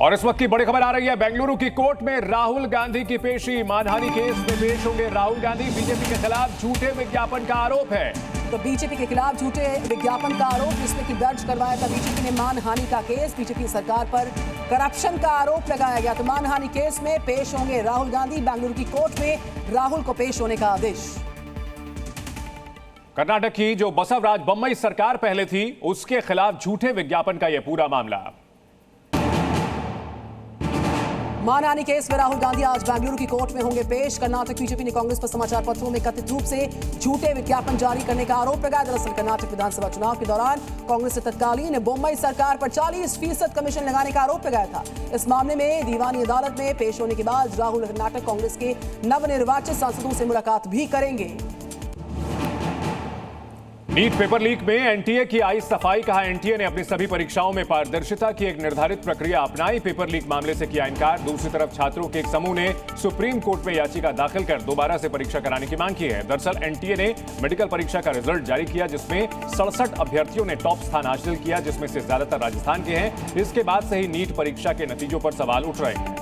और इस वक्त की बड़ी खबर आ रही है बेंगलुरु की कोर्ट में राहुल गांधी की पेशी। मानहानि केस में पेश होंगे राहुल गांधी। बीजेपी के खिलाफ झूठे विज्ञापन का आरोप है। तो बीजेपी के खिलाफ झूठे विज्ञापन का आरोप जिसमें कि दर्ज करवाया था बीजेपी ने मानहानि का केस। बीजेपी सरकार पर करप्शन का आरोप लगाया गया। तो मानहानि केस में पेश होंगे राहुल गांधी। बेंगलुरु की कोर्ट में राहुल को पेश होने का आदेश। कर्नाटक की जो बसवराज बोम्मई सरकार पहले थी उसके खिलाफ झूठे विज्ञापन का यह पूरा मामला। मानहानि केस में राहुल गांधी आज बेंगलुरु की कोर्ट में होंगे पेश। कर्नाटक बीजेपी ने कांग्रेस पर समाचार पत्रों में कथित रूप से झूठे विज्ञापन जारी करने का आरोप लगाया। दरअसल कर्नाटक विधानसभा चुनाव के दौरान कांग्रेस ने तत्कालीन बोम्मई सरकार पर 40% कमीशन लगाने का आरोप लगाया था। इस मामले में दीवानी अदालत में पेश होने के बाद राहुल कर्नाटक कांग्रेस के नवनिर्वाचित सांसदों से मुलाकात भी करेंगे। नीट पेपर लीक में एनटीए की आई सफाई। कहा एनटीए ने अपनी सभी परीक्षाओं में पारदर्शिता की एक निर्धारित प्रक्रिया अपनाई। पेपर लीक मामले से किया इनकार। दूसरी तरफ छात्रों के एक समूह ने सुप्रीम कोर्ट में याचिका दाखिल कर दोबारा से परीक्षा कराने की मांग की है। दरअसल एनटीए ने मेडिकल परीक्षा का रिजल्ट जारी किया जिसमें 67 अभ्यर्थियों ने टॉप स्थान हासिल किया जिसमें से ज्यादातर राजस्थान के हैं। इसके बाद से ही नीट परीक्षा के नतीजों पर सवाल उठ रहे हैं।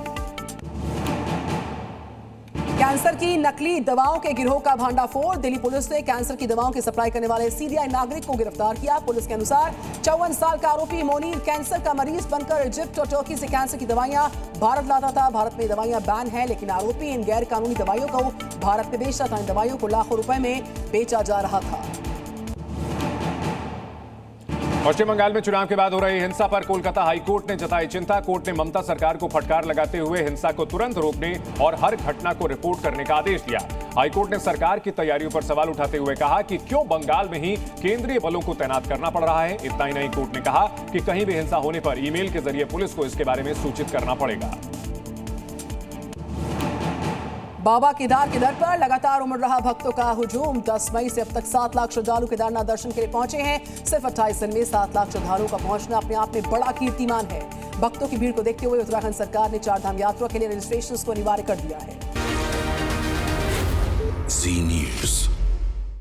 कैंसर की नकली दवाओं के गिरोह का भांडाफोड़। दिल्ली पुलिस ने कैंसर की दवाओं की सप्लाई करने वाले सीरियाई नागरिक को गिरफ्तार किया। पुलिस के अनुसार 54 साल का आरोपी मोनीर कैंसर का मरीज बनकर इजिप्ट और टर्की से कैंसर की दवाइयां भारत लाता था। भारत में दवाइयां बैन है लेकिन आरोपी इन गैर कानूनी दवाइयों को भारत में बेचता था। इन दवाइयों को लाखों रुपए में बेचा जा रहा था। पश्चिम बंगाल में चुनाव के बाद हो रही हिंसा पर कोलकाता हाईकोर्ट ने जताई चिंता। कोर्ट ने ममता सरकार को फटकार लगाते हुए हिंसा को तुरंत रोकने और हर घटना को रिपोर्ट करने का आदेश दिया। हाईकोर्ट ने सरकार की तैयारियों पर सवाल उठाते हुए कहा कि क्यों बंगाल में ही केंद्रीय बलों को तैनात करना पड़ रहा है। इतना ही नहीं, कोर्ट ने कहा कि कहीं भी हिंसा होने पर ईमेल के जरिए पुलिस को इसके बारे में सूचित करना पड़ेगा। बाबा केदार के दर पर लगातार उमड़ रहा भक्तों का हुजूम। 10 मई से अब तक 7 लाख श्रद्धालु केदारनाथ दर्शन के लिए पहुंचे हैं। सिर्फ 28 दिन में 7 लाख श्रद्धालुओं का पहुंचना अपने आप में बड़ा कीर्तिमान है। भक्तों की भीड़ को देखते हुए उत्तराखंड सरकार ने 4 धाम यात्रा के लिए रजिस्ट्रेशन को अनिवार्य कर दिया है। जी न्यूज़।